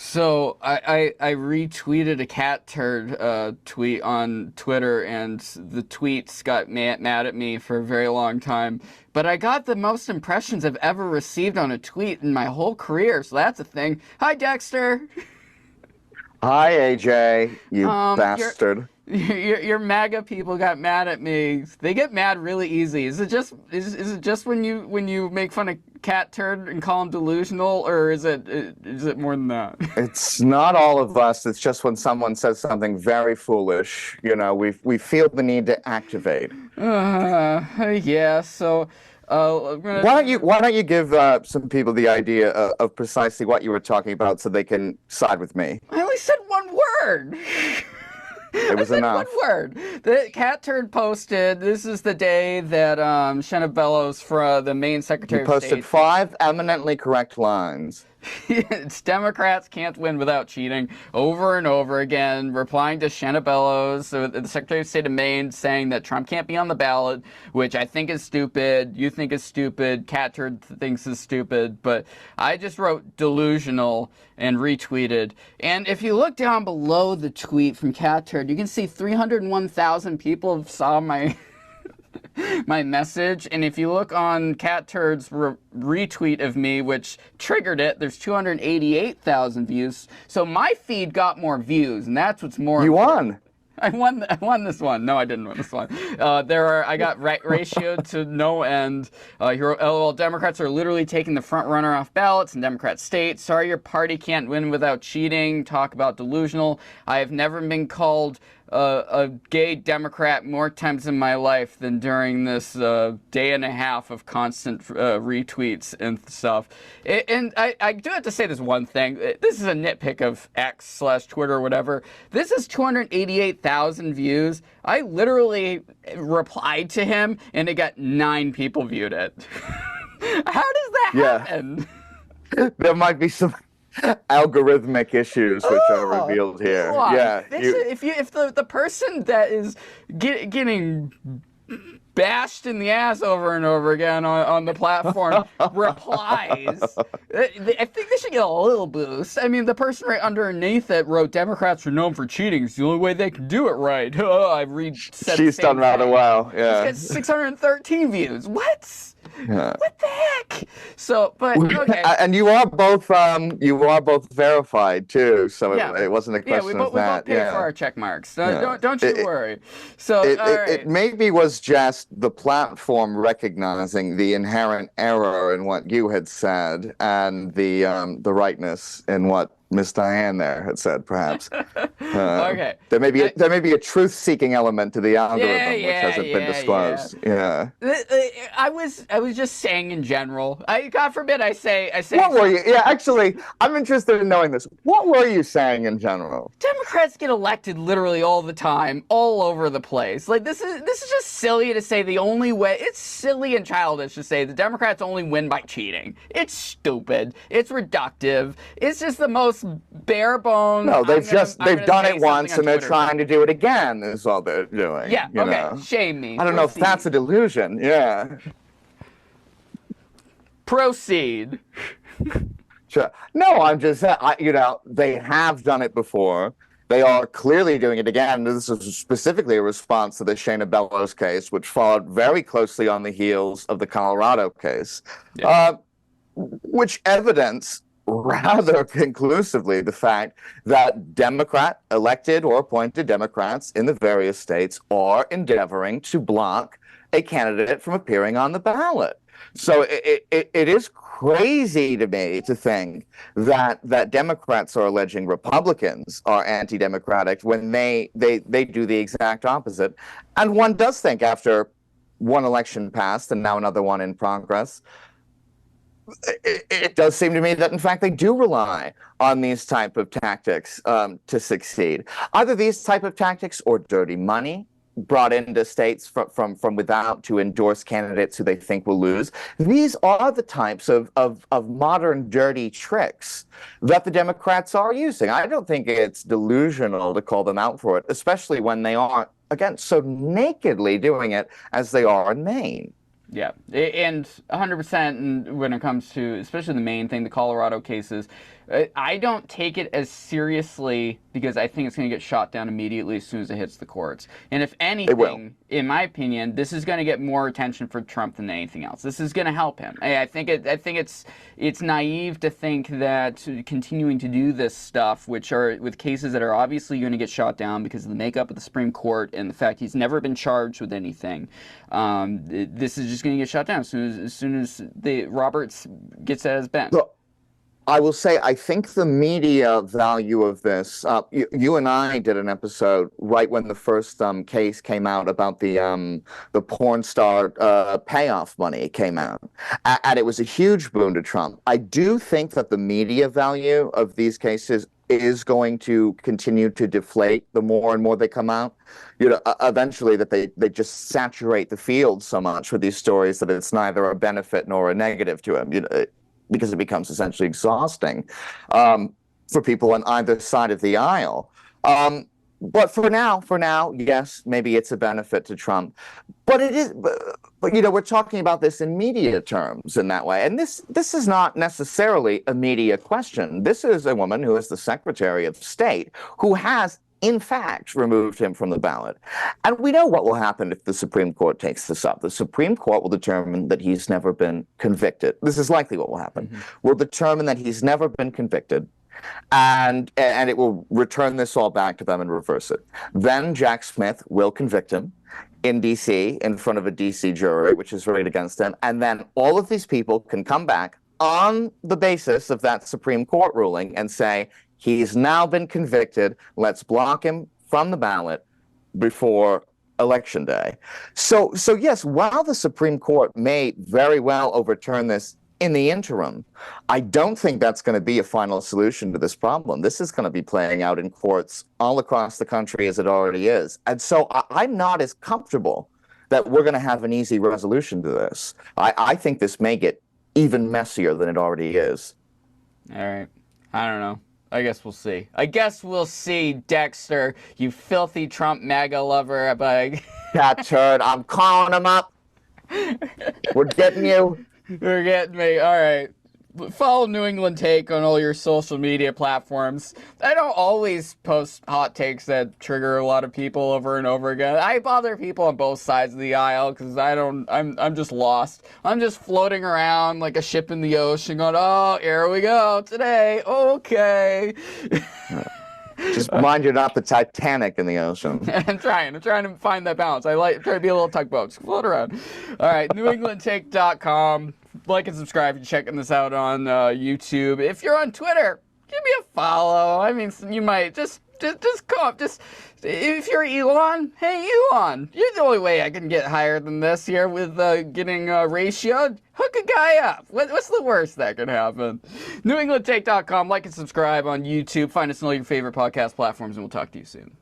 So I retweeted a Catturd tweet on Twitter, and the tweets got mad at me for a very long time. But I got the most impressions I've ever received on a tweet in my whole career, so that's a thing. Hi, Dexter. Hi, AJ, you Your bastard. your MAGA people got mad at me. They get mad really easy. Is it just when you make fun of Catturd and call him delusional, or is it more than that? It's not all of us. It's just when someone says something very foolish, we feel the need to activate. Yeah. So, I'm Why don't you gonna. why don't you give some people the idea of precisely what you were talking about so they can side with me? I only said one word. It I was said one enough. word. The Catturd posted. This is the day that Shanna Bellows, for the Maine You Secretary of posted State. 5 eminently correct lines. It's Democrats can't win without cheating over and over again, replying to Shanna Bellows, so the Secretary of State of Maine, saying that Trump can't be on the ballot, which I think is stupid, you think is stupid, Catturd thinks is stupid, but I just wrote delusional and retweeted. And if you look down below the tweet from Catturd, you can see 301,000 people saw my my message. And if you look on Catturd's retweet of me, which triggered it, there's 288,000 views. So my feed got more views, and that's what's more You important. won. I won this one. No, I didn't win this one. I got ratioed to no end. LOL, Democrats are literally taking the front runner off ballots in Democrat states. Sorry your party can't win without cheating. Talk about delusional. I have never been called a gay Democrat more times in my life than during this day and a half of constant retweets and stuff. And I do have to say this one thing. This is a nitpick of X/Twitter or whatever. This is 288,000 views. I literally replied to him, and it got 9 people viewed it. How does that Yeah, happen? there might be some algorithmic issues which are Oh, revealed come here. on. Yeah, you. If the person that is getting bashed in the ass over and over again on the platform replies, I think they should get a little boost. I mean, the person right underneath it wrote, Democrats are known for cheating. It's the only way they can do it right. I said the She's done same rather thing. well. It's Yeah. got 613 views. What? Yeah. What the heck? So, but okay. And you are both verified too, so Yeah. it wasn't a Yeah, question of we both that. pay for Yeah. our check marks. Yeah. Don't you It, worry. So, it, all it, it right. maybe was just the platform recognizing the inherent error in what you had said and the rightness in what Miss Diane there had said, perhaps. Okay. There may be a truth-seeking element to the Yeah, algorithm which yeah, hasn't been yeah, yeah. disclosed. Yeah. I was just saying in general. God forbid I say What were something. you? Yeah, actually, I'm interested in knowing this. What were you saying in general? Democrats get elected literally all the time, all over the place. Like this is just silly to say the only way. It's silly and childish to say the Democrats only win by cheating. It's stupid. It's reductive. It's just the most bare bones. No, I'm they've gonna done say it something once on and they're Twitter trying thing. to do it again, is all they're doing, Yeah. Okay. Shame me. I don't know if that's a Proceed. delusion. Yeah. Proceed. Sure. No, I'm just, they have done it before. They are clearly doing it again. This is specifically a response to the Shayna Bellows case, which followed very closely on the heels of the Colorado case, Yeah. uh, which evidence rather conclusively the fact that Democrat elected or appointed Democrats in the various states are endeavoring to block a candidate from appearing on the ballot. So it is crazy to me to think that Democrats are alleging Republicans are anti-democratic when they do the exact opposite. And one does think after one election passed and now another one in progress, it does seem to me that in fact they do rely on these type of tactics to succeed. Either these type of tactics or dirty money brought into states from without to endorse candidates who they think will lose. These are the types of modern dirty tricks that the Democrats are using. I don't think it's delusional to call them out for it, especially when they are, again, so nakedly doing it as they are in Maine. Yeah, and 100% when it comes to, especially the main thing, the Colorado cases, I don't take it as seriously because I think it's going to get shot down immediately as soon as it hits the courts. And if anything, in my opinion, this is going to get more attention for Trump than anything else. This is going to help him. I think it's naive to think that continuing to do this stuff, which are with cases that are obviously going to get shot down because of the makeup of the Supreme Court and the fact he's never been charged with anything, this is just going to get shot down as soon as Roberts gets at his bench. Look, I will say, I think the media value of this, you and I did an episode right when the first case came out about the porn star payoff money came out, and it was a huge boon to Trump. I do think that the media value of these cases is going to continue to deflate the more and more they come out. Eventually that they just saturate the field so much with these stories that it's neither a benefit nor a negative to him. Because it becomes essentially exhausting for people on either side of the aisle. But for now, yes, maybe it's a benefit to Trump. But it is. But we're talking about this in media terms in that way, and this is not necessarily a media question. This is a woman who is the Secretary of State who has, in fact, removed him from the ballot. And we know what will happen if the Supreme Court takes this up. The Supreme Court will determine that he's never been convicted. This is likely what will happen. Mm-hmm. Will determine that he's never been convicted, and it will return this all back to them and reverse it. Then Jack Smith will convict him in D.C. in front of a D.C. jury, which is right against him. And then all of these people can come back on the basis of that Supreme Court ruling and say, he's now been convicted. Let's block him from the ballot before Election Day. So yes, while the Supreme Court may very well overturn this in the interim, I don't think that's going to be a final solution to this problem. This is going to be playing out in courts all across the country as it already is. And so I'm not as comfortable that we're going to have an easy resolution to this. I think this may get even messier than it already is. All right. I don't know. I guess we'll see. Dexter, you filthy Trump MAGA lover. Catturd, I'm calling him up. We're getting you. You're getting me. All right. Follow New England Take on all your social media platforms. I don't always post hot takes that trigger a lot of people over and over again. I bother people on both sides of the aisle because I'm just lost. I'm just floating around like a ship in the ocean going, oh, here we go today. Okay. Just mind you're not the Titanic in the ocean. I'm trying to find that balance. I try to be a little tugboat. Just float around. All right, NewEnglandTake.com. Like and subscribe if you're checking this out on YouTube. If you're on Twitter, give me a follow. I mean, you might just come. If you're Elon, hey Elon, you're the only way I can get higher than this here with getting ratioed. Hook a guy up. What's the worst that could happen? NewEnglandTake.com. Like and subscribe on YouTube. Find us on all your favorite podcast platforms, and we'll talk to you soon.